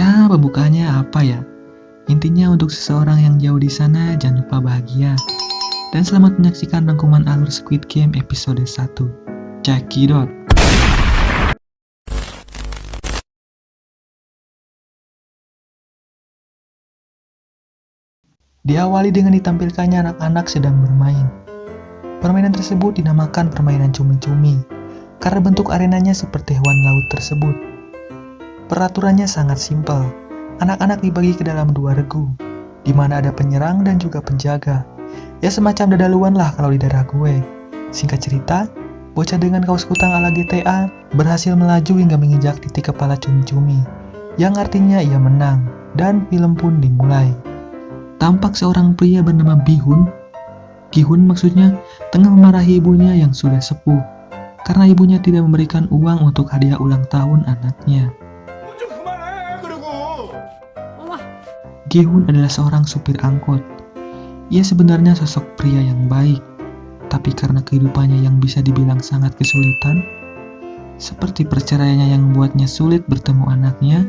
Ya, pembukaannya apa ya? Intinya untuk seseorang yang jauh di sana, jangan lupa bahagia. Dan selamat menyaksikan rangkuman alur Squid Game episode 1. Check it out! Diawali dengan ditampilkannya anak-anak sedang bermain. Permainan tersebut dinamakan permainan cumi-cumi, karena bentuk arenanya seperti hewan laut tersebut. Peraturannya sangat simpel. Anak-anak dibagi ke dalam 2 regu, di mana ada penyerang dan juga penjaga. Ya semacam dadaluan lah kalau di daerah gue. Singkat cerita, bocah dengan kaos kutang ala GTA berhasil melaju hingga menginjak titik kepala cumi-cumi, yang artinya ia menang, dan film pun dimulai. Tampak seorang pria bernama Gihun maksudnya, tengah memarahi ibunya yang sudah sepuh, karena ibunya tidak memberikan uang untuk hadiah ulang tahun anaknya. Gihun adalah seorang supir angkot. Ia sebenarnya sosok pria yang baik, tapi karena kehidupannya yang bisa dibilang sangat kesulitan, seperti perceraiannya yang membuatnya sulit bertemu anaknya,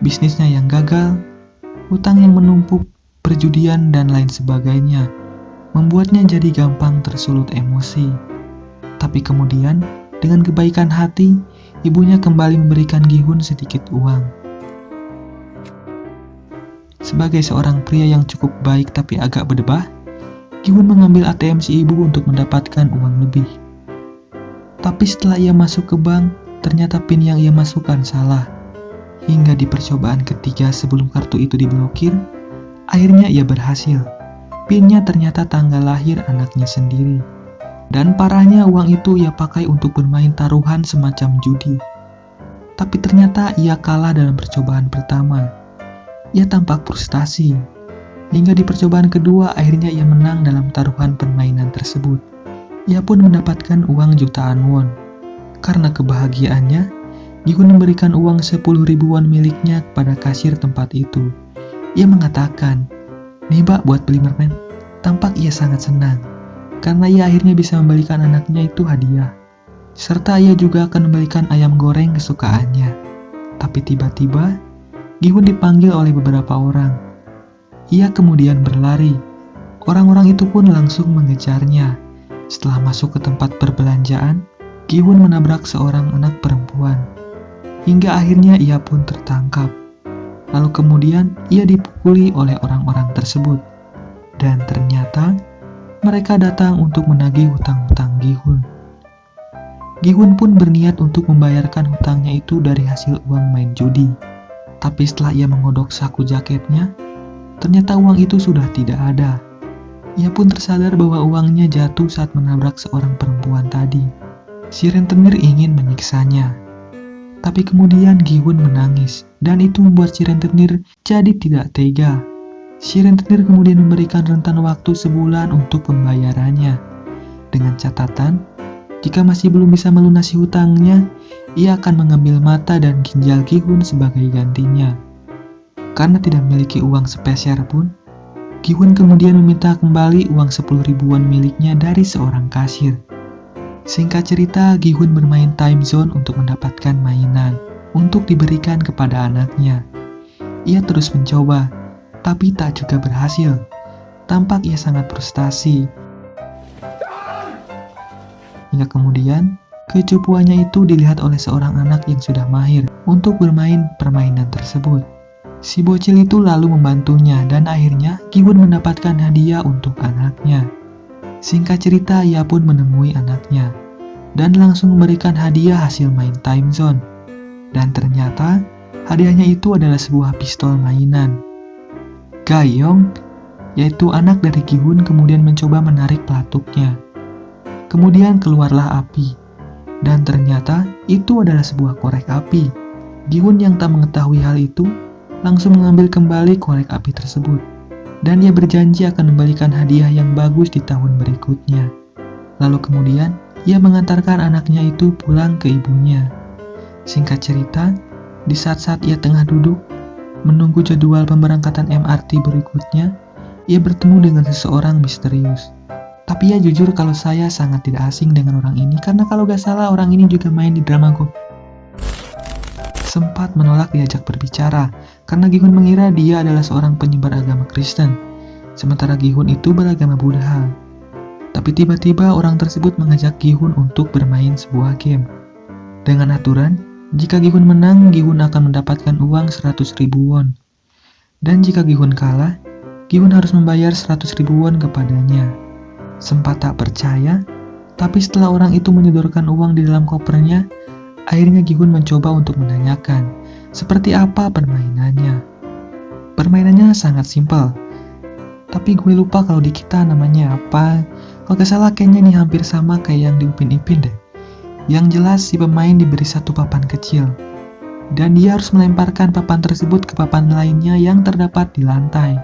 bisnisnya yang gagal, hutang yang menumpuk, perjudian, dan lain sebagainya, membuatnya jadi gampang tersulut emosi. Tapi kemudian, dengan kebaikan hati, ibunya kembali memberikan Gihun sedikit uang. Sebagai seorang pria yang cukup baik tapi agak berdebah, Gihun mengambil ATM si ibu untuk mendapatkan uang lebih. Tapi setelah ia masuk ke bank, ternyata PIN yang ia masukkan salah. Hingga di percobaan ketiga sebelum kartu itu diblokir, akhirnya ia berhasil. PIN-nya ternyata tanggal lahir anaknya sendiri. Dan parahnya uang itu ia pakai untuk bermain taruhan semacam judi. Tapi ternyata ia kalah dalam percobaan pertama. Ia tampak frustasi. Hingga di percobaan kedua akhirnya ia menang dalam taruhan permainan tersebut. Ia pun mendapatkan uang jutaan won. Karena kebahagiaannya, Gihun memberikan uang 10.000 won miliknya kepada kasir tempat itu. Ia mengatakan, "Nih Mbak, buat beli permen." Tampak ia sangat senang, karena ia akhirnya bisa membelikan anaknya itu hadiah. Serta ia juga akan membelikan ayam goreng kesukaannya. Tapi tiba-tiba, Gihun dipanggil oleh beberapa orang. Ia kemudian berlari. Orang-orang itu pun langsung mengejarnya. Setelah masuk ke tempat perbelanjaan, Gihun menabrak seorang anak perempuan. Hingga akhirnya ia pun tertangkap. Lalu kemudian ia dipukuli oleh orang-orang tersebut. Dan ternyata mereka datang untuk menagih hutang-hutang Gihun. Gihun pun berniat untuk membayarkan hutangnya itu dari hasil uang main judi. Tapi setelah ia mengodok saku jaketnya, ternyata uang itu sudah tidak ada. Ia pun tersadar bahwa uangnya jatuh saat menabrak seorang perempuan tadi. Si rentenir ingin menyiksanya. Tapi kemudian Gihun menangis, dan itu membuat si rentenir jadi tidak tega. Si rentenir kemudian memberikan rentan waktu sebulan untuk pembayarannya. Dengan catatan, jika masih belum bisa melunasi hutangnya, ia akan mengambil mata dan ginjal Gihun sebagai gantinya. Karena tidak memiliki uang sepeser pun, Gihun kemudian meminta kembali uang 10.000 won miliknya dari seorang kasir. Singkat cerita, Gihun bermain time zone untuk mendapatkan mainan untuk diberikan kepada anaknya. Ia terus mencoba, tapi tak juga berhasil. Tampak ia sangat frustasi. Hingga kemudian, kecupuannya itu dilihat oleh seorang anak yang sudah mahir untuk bermain permainan tersebut. Si bocil itu lalu membantunya dan akhirnya Gihun mendapatkan hadiah untuk anaknya. Singkat cerita, ia pun menemui anaknya dan langsung memberikan hadiah hasil main time zone. Dan ternyata hadiahnya itu adalah sebuah pistol mainan. Gayong, yaitu anak dari Gihun, kemudian mencoba menarik pelatuknya. Kemudian keluarlah api. Dan ternyata itu adalah sebuah korek api. Gihun yang tak mengetahui hal itu langsung mengambil kembali korek api tersebut. Dan ia berjanji akan memberikan hadiah yang bagus di tahun berikutnya. Lalu kemudian ia mengantarkan anaknya itu pulang ke ibunya. Singkat cerita, di saat-saat ia tengah duduk menunggu jadwal pemberangkatan MRT berikutnya, ia bertemu dengan seseorang misterius. Tapi ya jujur kalau saya sangat tidak asing dengan orang ini, karena kalau gak salah orang ini juga main di drama Go. sempat menolak diajak berbicara karena Gihun mengira dia adalah seorang penyebar agama Kristen, sementara Gihun itu beragama Buddha. Tapi tiba-tiba orang tersebut mengajak Gihun untuk bermain sebuah game. Dengan aturan, jika Gihun menang, Gihun akan mendapatkan uang 100.000 won. Dan jika Gihun kalah, Gihun harus membayar 100.000 won kepadanya. Sempat tak percaya, tapi setelah orang itu menyodorkan uang di dalam kopernya, akhirnya Gihun mencoba untuk menanyakan seperti apa permainannya. Permainannya sangat simpel, tapi gue lupa kalau di kita namanya apa. Kalau gak salah kayaknya nih hampir sama kayak yang di Upin Ipin deh. Yang jelas si pemain diberi satu papan kecil, dan dia harus melemparkan papan tersebut ke papan lainnya yang terdapat di lantai.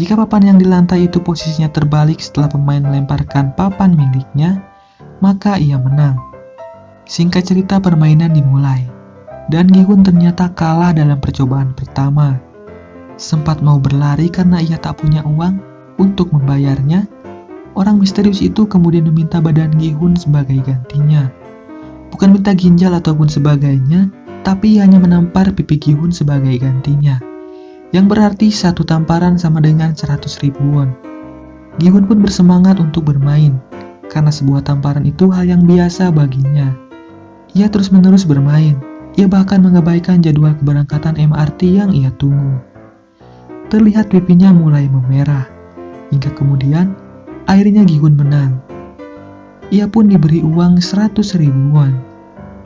Jika papan yang di lantai itu posisinya terbalik setelah pemain melemparkan papan miliknya, maka ia menang. Singkat cerita, permainan dimulai, dan Gihun ternyata kalah dalam percobaan pertama. Sempat mau berlari karena ia tak punya uang untuk membayarnya, orang misterius itu kemudian meminta badan Gihun sebagai gantinya. Bukan minta ginjal ataupun sebagainya, tapi hanya menampar pipi Gihun sebagai gantinya, yang berarti satu tamparan sama dengan 100.000 won. Gihun pun bersemangat untuk bermain, karena sebuah tamparan itu hal yang biasa baginya. Ia terus-menerus bermain, ia bahkan mengabaikan jadwal keberangkatan MRT yang ia tunggu. Terlihat pipinya mulai memerah, hingga kemudian akhirnya Gihun menang. Ia pun diberi uang 100.000 won.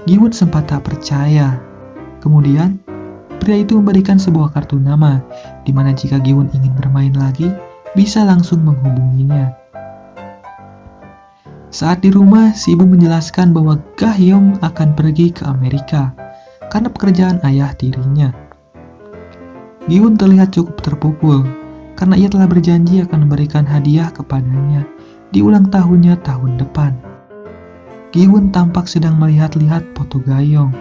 Gihun sempat tak percaya. Kemudian, pria itu memberikan sebuah kartu nama, di mana jika Gihun ingin bermain lagi, bisa langsung menghubunginya. Saat di rumah, si ibu menjelaskan bahwa Ga-hyun akan pergi ke Amerika karena pekerjaan ayah tirinya. Gihun terlihat cukup terpukul karena ia telah berjanji akan memberikan hadiah kepadanya di ulang tahunnya tahun depan. Gihun tampak sedang melihat-lihat foto Ga-hyun.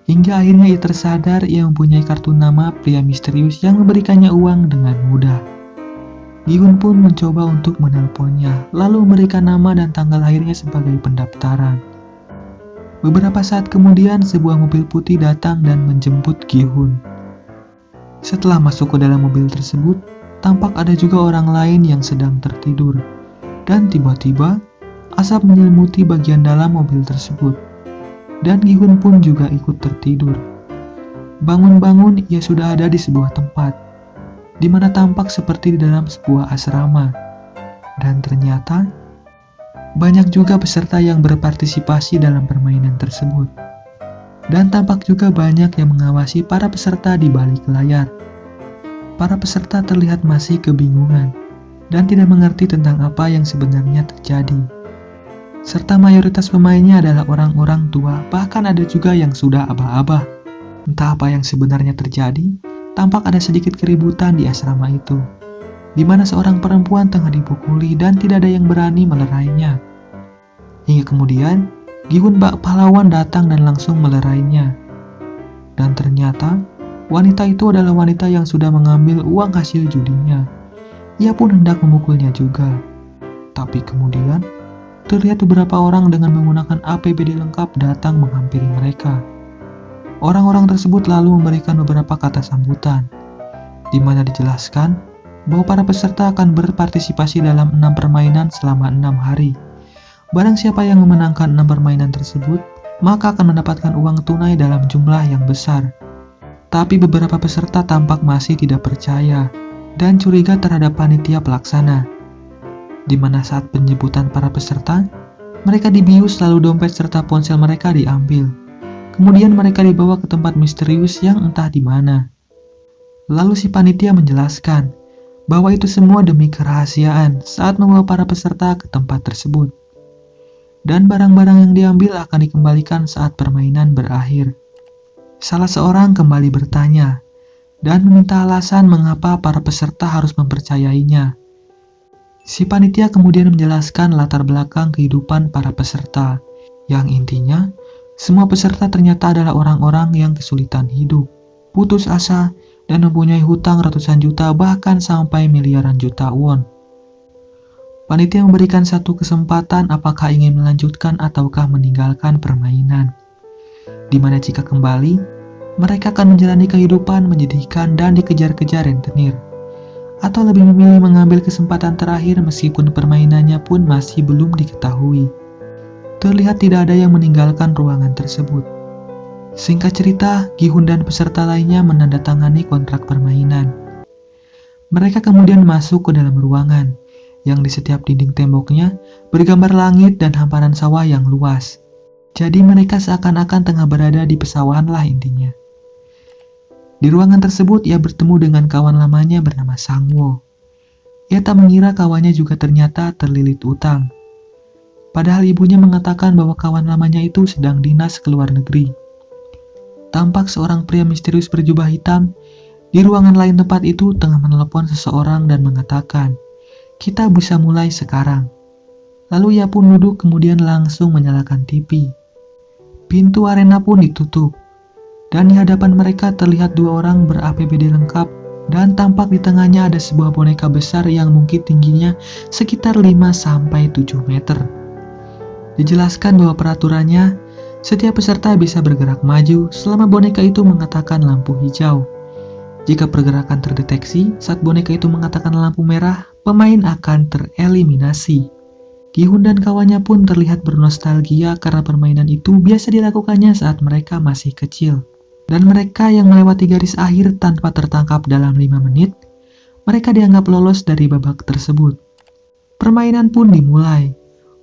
Hingga akhirnya ia tersadar ia mempunyai kartu nama pria misterius yang memberikannya uang dengan mudah. Gihun pun mencoba untuk menelponnya, lalu memberikan nama dan tanggal lahirnya sebagai pendaftaran. Beberapa saat kemudian, sebuah mobil putih datang dan menjemput Gihun. Setelah masuk ke dalam mobil tersebut, tampak ada juga orang lain yang sedang tertidur. Dan tiba-tiba, asap menyelimuti bagian dalam mobil tersebut. Dan Gihun pun juga ikut tertidur. Bangun-bangun, ia sudah ada di sebuah tempat, di mana tampak seperti di dalam sebuah asrama. Dan ternyata, banyak juga peserta yang berpartisipasi dalam permainan tersebut. Dan tampak juga banyak yang mengawasi para peserta di balik layar. Para peserta terlihat masih kebingungan dan tidak mengerti tentang apa yang sebenarnya terjadi. Serta mayoritas pemainnya adalah orang-orang tua, bahkan ada juga yang sudah abah-abah. Entah apa yang sebenarnya terjadi, tampak ada sedikit keributan di asrama itu, di mana seorang perempuan tengah dipukuli dan tidak ada yang berani melerainya. Hingga kemudian, Gihun bak pahlawan datang dan langsung melerainya. Dan ternyata, wanita itu adalah wanita yang sudah mengambil uang hasil judinya. Ia pun hendak memukulnya juga. Tapi kemudian, terlihat beberapa orang dengan menggunakan APBD lengkap datang menghampiri mereka. Orang-orang tersebut lalu memberikan beberapa kata sambutan, di mana dijelaskan bahwa para peserta akan berpartisipasi dalam 6 permainan selama 6 hari. Barang siapa yang memenangkan 6 permainan tersebut, maka akan mendapatkan uang tunai dalam jumlah yang besar. Tapi beberapa peserta tampak masih tidak percaya dan curiga terhadap panitia pelaksana, di mana saat penyebutan para peserta, mereka dibius lalu dompet serta ponsel mereka diambil. Kemudian mereka dibawa ke tempat misterius yang entah di mana. Lalu si panitia menjelaskan bahwa itu semua demi kerahasiaan saat membawa para peserta ke tempat tersebut. Dan barang-barang yang diambil akan dikembalikan saat permainan berakhir. Salah seorang kembali bertanya dan meminta alasan mengapa para peserta harus mempercayainya. Si panitia kemudian menjelaskan latar belakang kehidupan para peserta, yang intinya semua peserta ternyata adalah orang-orang yang kesulitan hidup, putus asa, dan mempunyai hutang ratusan juta bahkan sampai miliaran juta won. Panitia memberikan satu kesempatan apakah ingin melanjutkan ataukah meninggalkan permainan. di mana jika kembali, mereka akan menjalani kehidupan menyedihkan dan dikejar-kejar rentenir. Atau lebih memilih mengambil kesempatan terakhir meskipun permainannya pun masih belum diketahui. Terlihat tidak ada yang meninggalkan ruangan tersebut. Singkat cerita, Gi-hun dan peserta lainnya menandatangani kontrak permainan. Mereka kemudian masuk ke dalam ruangan, yang di setiap dinding temboknya bergambar langit dan hamparan sawah yang luas. Jadi mereka seakan-akan tengah berada di pesawahan lah intinya. Di ruangan tersebut ia bertemu dengan kawan lamanya bernama Sang-woo. Ia tak mengira kawannya juga ternyata terlilit utang. Padahal ibunya mengatakan bahwa kawan lamanya itu sedang dinas ke luar negeri. Tampak seorang pria misterius berjubah hitam di ruangan lain tempat itu tengah menelepon seseorang dan mengatakan, "Kita bisa mulai sekarang." Lalu ia pun duduk kemudian langsung menyalakan TV. Pintu arena pun ditutup, dan di hadapan mereka terlihat dua orang ber-APBD lengkap, dan tampak di tengahnya ada sebuah boneka besar yang mungkin tingginya sekitar 5-7 meter. Dijelaskan bahwa peraturannya, setiap peserta bisa bergerak maju selama boneka itu mengatakan lampu hijau. Jika pergerakan terdeteksi saat boneka itu mengatakan lampu merah, pemain akan tereliminasi. Gi-hun dan kawannya pun terlihat bernostalgia karena permainan itu biasa dilakukannya saat mereka masih kecil. Dan mereka yang melewati garis akhir tanpa tertangkap dalam 5 menit, mereka dianggap lolos dari babak tersebut. Permainan pun dimulai.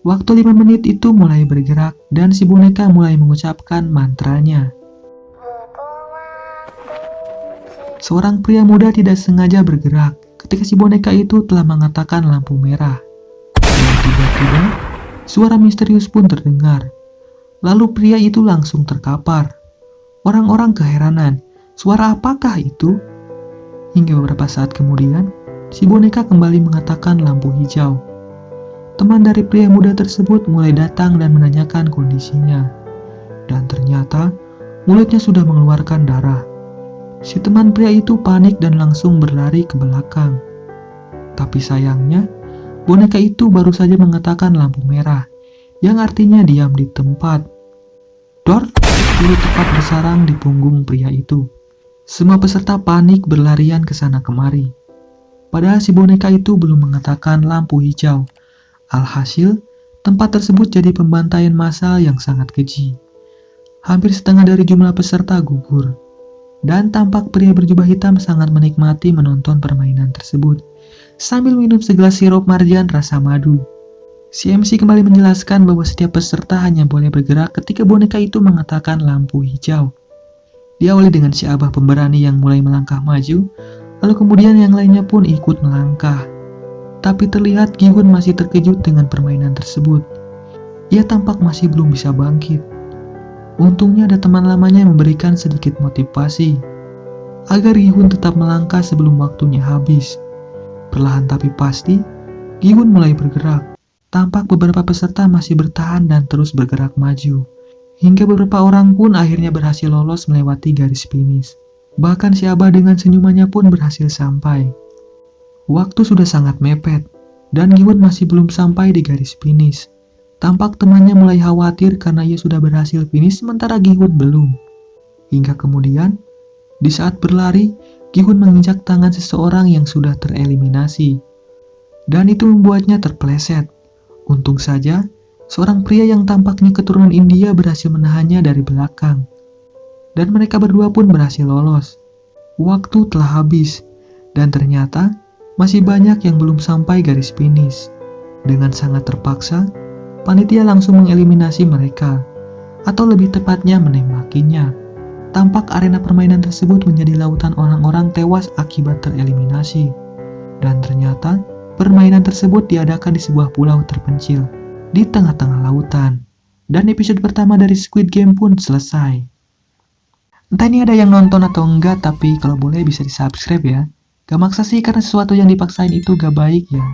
Waktu 5 menit itu mulai bergerak dan si boneka mulai mengucapkan mantranya. Seorang pria muda tidak sengaja bergerak ketika si boneka itu telah mengatakan lampu merah. Dan tiba-tiba, suara misterius pun terdengar. Lalu pria itu langsung terkapar. Orang-orang keheranan, suara apakah itu? Hingga beberapa saat kemudian, si boneka kembali mengatakan lampu hijau. Teman dari pria muda tersebut mulai datang dan menanyakan kondisinya. Dan ternyata, mulutnya sudah mengeluarkan darah. Si teman pria itu panik dan langsung berlari ke belakang. Tapi sayangnya, boneka itu baru saja mengatakan lampu merah, yang artinya diam di tempat. Dor, lalu tepat bersarang di punggung pria itu. Semua peserta panik berlarian ke sana kemari. Padahal si boneka itu belum mengatakan lampu hijau. Alhasil, tempat tersebut jadi pembantaian massal yang sangat keji. Hampir setengah dari jumlah peserta gugur. Dan tampak pria berjubah hitam sangat menikmati menonton permainan tersebut, sambil minum segelas sirup marjan rasa madu. Si MC kembali menjelaskan bahwa setiap peserta hanya boleh bergerak ketika boneka itu mengatakan lampu hijau. Diawali dengan si abah pemberani yang mulai melangkah maju, lalu kemudian yang lainnya pun ikut melangkah. Tapi terlihat Gi-hun masih terkejut dengan permainan tersebut. Ia tampak masih belum bisa bangkit. Untungnya ada teman lamanya yang memberikan sedikit motivasi agar Gi-hun tetap melangkah sebelum waktunya habis. Perlahan tapi pasti, Gi-hun mulai bergerak. Tampak beberapa peserta masih bertahan dan terus bergerak maju. Hingga beberapa orang pun akhirnya berhasil lolos melewati garis finish. Bahkan si abah dengan senyumannya pun berhasil sampai. Waktu sudah sangat mepet, dan Gi-hun masih belum sampai di garis finish. Tampak temannya mulai khawatir karena ia sudah berhasil finish sementara Gi-hun belum. Hingga kemudian, di saat berlari, Gi-hun menginjak tangan seseorang yang sudah tereliminasi. Dan itu membuatnya terpeleset. Untung saja, seorang pria yang tampaknya keturunan India berhasil menahannya dari belakang. Dan mereka berdua pun berhasil lolos. Waktu telah habis, dan ternyata masih banyak yang belum sampai garis finish. Dengan sangat terpaksa, panitia langsung mengeliminasi mereka, atau lebih tepatnya menembakinya. Tampak arena permainan tersebut menjadi lautan orang-orang tewas akibat tereliminasi. Dan ternyata, permainan tersebut diadakan di sebuah pulau terpencil, di tengah-tengah lautan. Dan episode pertama dari Squid Game pun selesai. Entah ini ada yang nonton atau enggak, tapi kalau boleh bisa di-subscribe ya. Gak maksa sih karena sesuatu yang dipaksain itu gak baik ya.